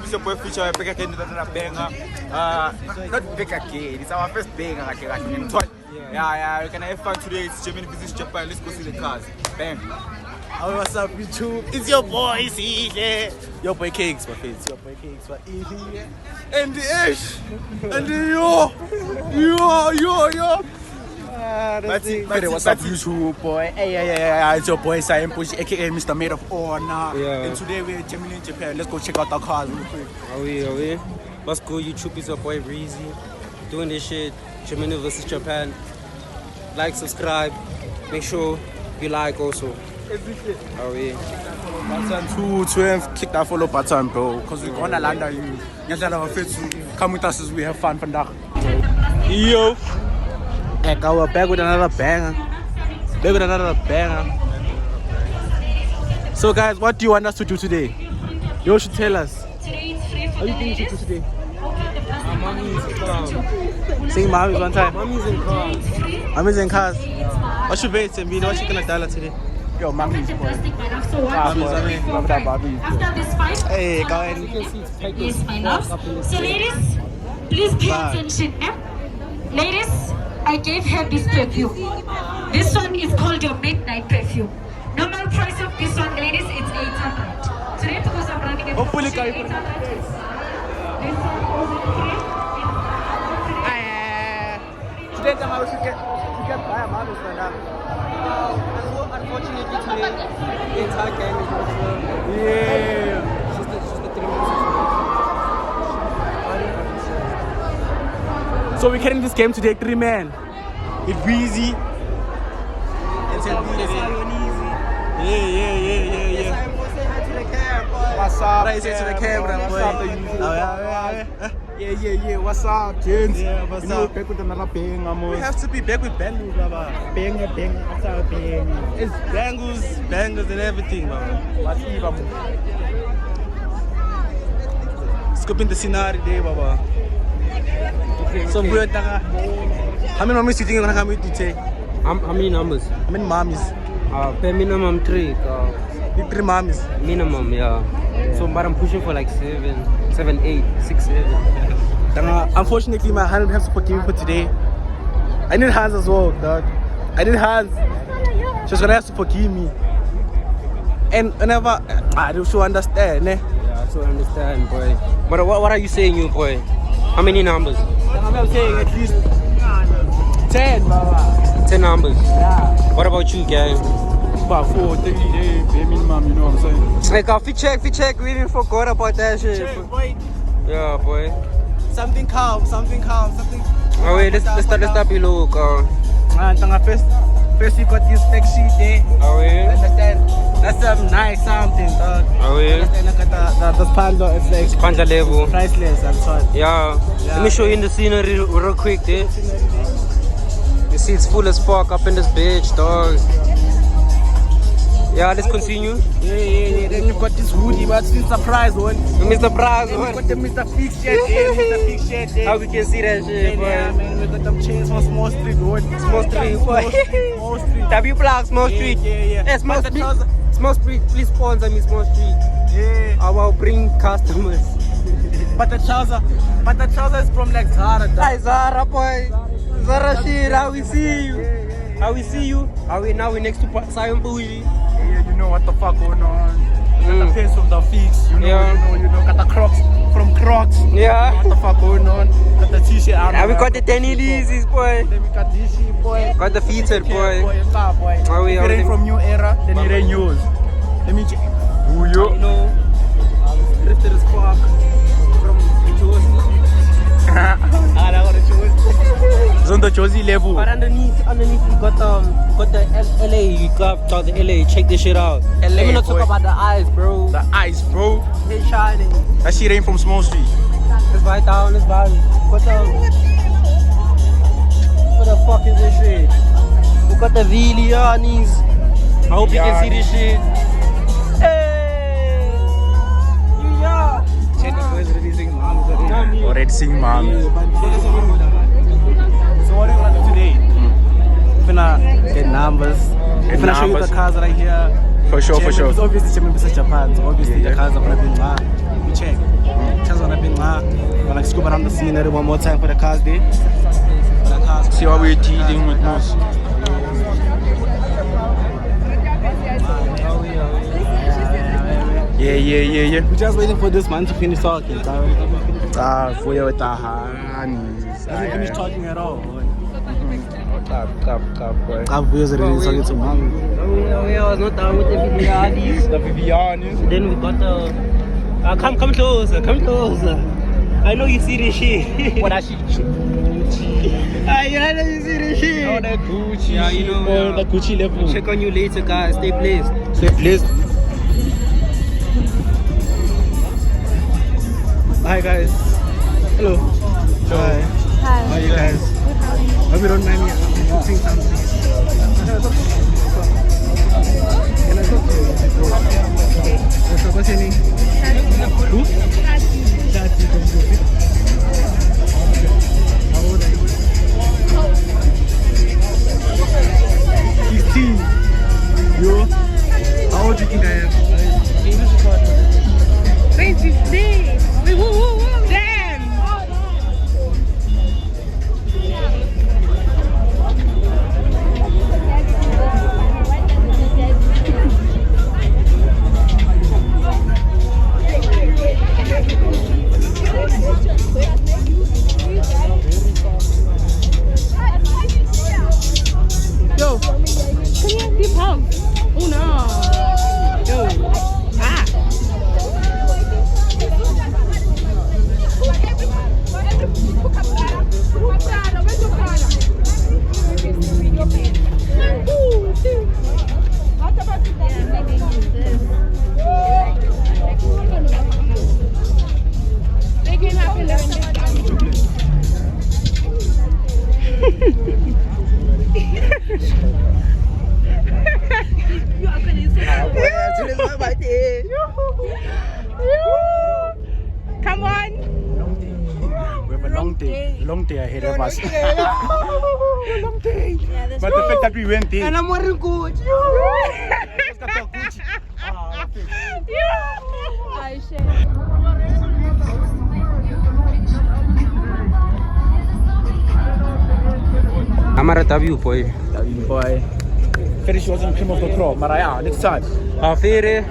it's your boy Feature. Back again with another banger. Not back again. It's our first banger. Yeah. We can have fun today. It's Germany visits Japan. Let's go see the cars. Bang. Oh, what's up, YouTube? It's your boy CJ. Your boy Cakes, my face. Your boy Cakes, my easy. And the Ash. And the yo. What's up, YouTube, boy? Hey, it's your boy Simon Push, aka Mr. Made of Honor. Yeah. And today we're in Germany and Japan. Let's go check out the cars real quick. Are we? What's good, YouTube? It's your boy Breezy. Doing this shit. Germany versus Japan. Like, subscribe. Make sure you like also. Are we? Button 212, click that follow button, bro. Because we're gonna land on you. Come with us as we have fun. Yo. We're back with another banger. So guys, what do you want us to do today? You should tell us. What do you think we should do today? Mommy's in cars. Sing Mommy's one time. Mommy's in cars. Mommy's in cars. What should be it? What you gonna tell today? Yo, Mommy's boy. After this fight, hey, go ahead. yes, my loves. So ladies, please pay attention. Ladies, I gave her this perfume. This one is called your midnight perfume. Normal price of this one, ladies, it's 800. Today, because I'm running a hopefully, this one is today, I should get buy a Mommy's for now. Unfortunately, today, the entire game is not slow. Yeah. Just the 3 minutes. So we're carrying this game today, 3 men. It's Breezy. It's Yeah. What's up? Say hi to the camera. What's up? Yeah. What's up, gents? Yeah, what's up? Back with another banger, We have to be back with bangles, baba. Banger. What's up, banger? It's bangles and everything, baba. What's up, Scoping the scenario day, baba. So weird, how many mommies do you think you're gonna come with today? How many numbers? How many mommies? Per minimum 3. 3 mommies. Minimum, yeah. So, but I'm pushing for like 7, 8, 6, 7. Unfortunately, my hand has to forgive me for today. I need hands as well, dog. I need hands. She's gonna have to forgive me. And whenever I do so understand, eh? Yeah, I so understand, boy. But what are you saying, you boy? How many numbers? I'm saying at least 10, baba. 10 numbers. Yeah. What about you, gang? About 4, 30 days, bare minimum, you know what I'm saying? Like, coffee check. We even forgot about that shit. Check, boy. Yeah, boy. Something calm. Oh, wait, let's start below, First you got this spec sheet there. Oh, yeah. Understand? That's some nice something, dog. Oh, yeah. Understand? Look at the panda, it's like Panja level. priceless, I'm sorry. Yeah. Let me show you in the scenery real quick, dude. You see, it's full as fuck up in this bitch, dog. Yeah, let's continue. Yeah. Then you've got this hoodie, but it's a surprise one. Mr. Prize, Then one. you got the Mr. Fix shirt there, Mr. Fix shirt there. How we can see that shit, boy. Yeah, man, we got them chains from Small Street, boy. Small Street, boy. Small Street. W Block, Small Street. Yeah. Hey, Small But the Street. trouser- Small Street, please sponsor me, Small Street. Yeah. I will bring customers. But the trouser is from like Zara, dog. Hi, Zara, boy. Zara shit, how we see you? How we see you? Are we now next to Sion Bougie? Yeah, you know what the fuck going on. Got the pants from the Fix, you know, Yeah. you know, got the Crocs from Crocs. Yeah. You know what the fuck going on. Got the t-shirt out. Yeah, we got the Danny Leezies, boy. Then we got this shit, boy. Got the featured, boy. Boy. Are we If you ain't from new era, then it ain't yours. Let me check. Who You you? know, drifted as fuck from Josie. I don't want to choose. It's on the Josie level. But underneath we got the LA. You got the LA. Check this shit out. LA, Let me not boy. talk about the eyes, bro. The ice, bro. They shining. That shit ain't from Small Street. It's right down this valley. What the fuck is this shit? We got the Villianis. I hope you can see this shit. Hey! Yeah! Already sing, mom. So what are you gonna do today? We're gonna get numbers. We're gonna show you the cars right here. For sure. It's obviously Japan, so obviously the cars are gonna be check. Turns on a bit more. But like scoop around the scenery one more time for the cars there. See what we're dealing with most. Yeah. We're just waiting for this man to finish talking. For you with the hands. Doesn't finish talking at all. I've already talking to mom. I was not down with the Vivianis. The Vivianis. Then we got the. Come closer. I know you see this shit. What that shit? I know you see this shit. Oh, that Gucci. Yeah, you know. The Gucci level. Check on you later, guys. Stay blessed. Hi guys. Hello. Hi. How are you guys? Hope you don't mind me saying something. Can I talk to you? What's your name? Who? Shati. How old are you? 16. You? How old do you think I am? 15. Wait, whoa, damn! Yo, can you deep hug? Oh no. Yo, come on. We have a long day ahead of us. Long day. Yeah, But the fact that we went there. and I'm wearing Gucci. I share. I'm at a W boy. Boy. Finish wasn't cream of the crop, but yeah, next time. Afere.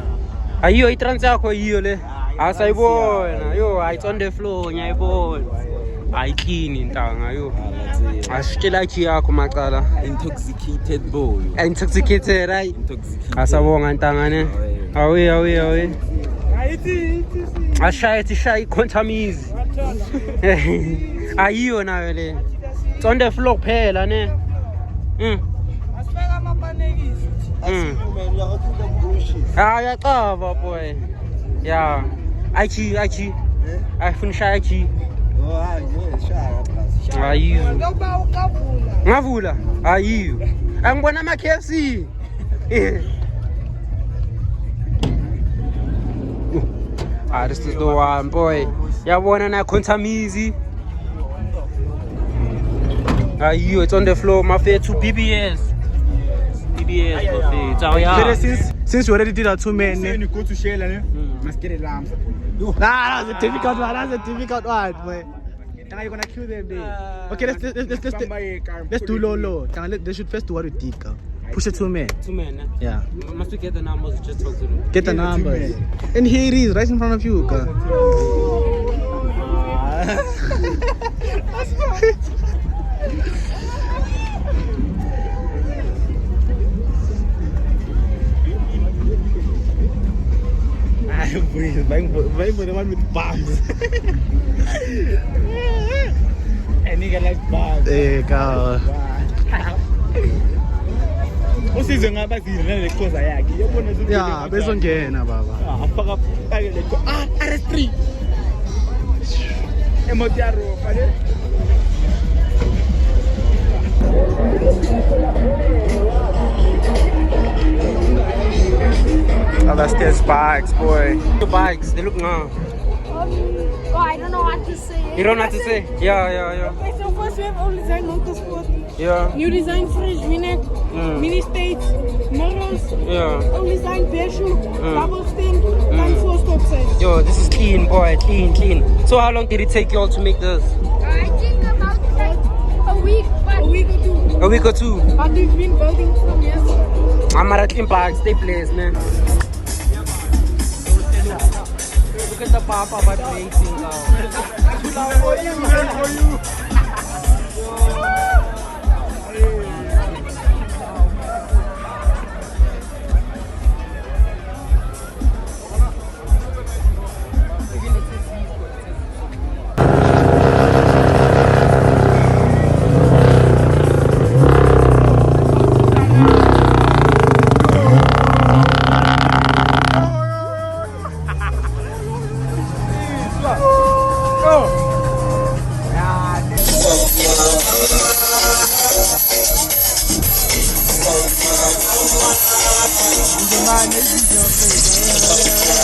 Ayo itransa hiyo le. Asayibona. Yo, it's on the floor nyayibona. Ayikini ntanga yo. Ashitshela chi yakho macala. Intoxicated boy. Intoxicated right? Asabonga ntanga ne. Awe. Ashaya khonthamizi. Ayiyo nayo le. It's on the floor phela ne. Yaqava boy. Yeah. Achi. I finish achi. Ayiyo. Ngavula. Ayiyo. Angibona ama KFC. This is the one boy. Yabona na khonthamizi. Ayiyo, it's on the floor. My fair to BBS. Since you already did that 2 men. When you go to Shell, must get a lamb. That's a difficult one, boy. You're gonna kill them there. Okay, let's do low. They should first do what we did. Push it 2 men. 2 men, eh? Yeah. Must we get the numbers? Just talk to them. Get the numbers. And here it is, right in front of you. Vai for the one with bombs. And nigga like bombs. There you go. Usize ngaba zile le khoza yakhe. Yabona ukuthi Yeah, bezongena baba. afaka pake le RS3. Emotiaro, vale? Oh, that's their bikes, boy. The bikes, they look now. Oh, I don't know what to say. You don't have to say? Yeah. Okay, so first we have only Zane Motorsport. Yeah. New design fresh V-neck, mini states, morals. Yeah. Old design bare shoe, double stain, and 4 stop size. Yo, this is clean, boy. Clean. So how long did it take you all to make this? I think about like a week or 2. A week or 2. But we've been building from yesterday. I'm at a clean bag. Stay placed, man. Look at the papa vibrating now.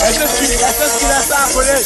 Essa aqui, essa por aí.